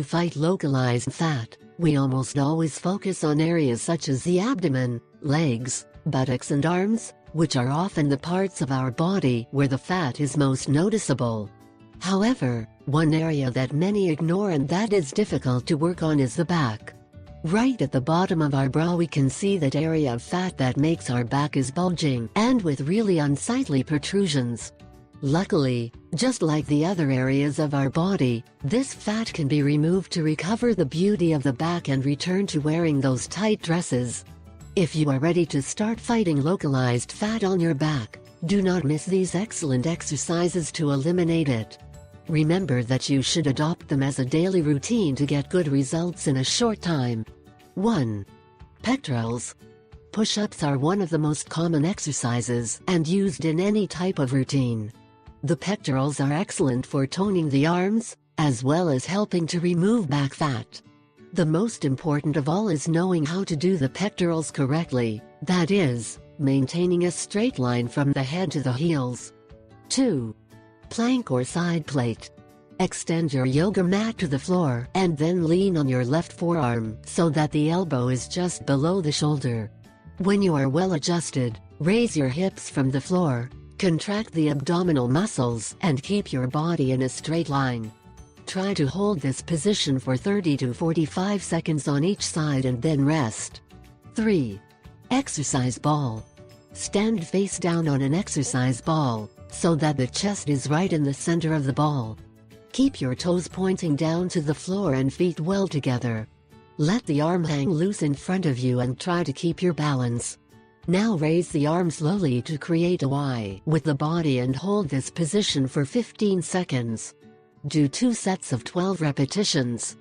to fight localized fat, we almost always focus on areas such as the abdomen, legs, buttocks and arms, which are often the parts of our body where the fat is most noticeable. However, one area that many ignore and that is difficult to work on is the back. Right at the bottom of our brow we can see that area of fat that makes our back is bulging and with really unsightly protrusions. Luckily, just like the other areas of our body, this fat can be removed to recover the beauty of the back and return to wearing those tight dresses. If you are ready to start fighting localized fat on your back, do not miss these excellent exercises to eliminate it. Remember that you should adopt them as a daily routine to get good results in a short time. 1. Pectorals. Push-ups are one of the most common exercises and used in any type of routine. The pectorals are excellent for toning the arms, as well as helping to remove back fat. The most important of all is knowing how to do the pectorals correctly, that is, maintaining a straight line from the head to the heels. 2. Plank or side plate. Extend your yoga mat to the floor and then lean on your left forearm so that the elbow is just below the shoulder. When you are well adjusted, raise your hips from the floor, contract the abdominal muscles and keep your body in a straight line. Try to hold this position for 30 to 45 seconds on each side and then rest. 3. Exercise ball. Stand face down on an exercise ball, so that the chest is right in the center of the ball. Keep your toes pointing down to the floor and feet well together. Let the arm hang loose in front of you and try to keep your balance. Now raise the arm slowly to create a Y with the body and hold this position for 15 seconds. Do 2 sets of 12 repetitions.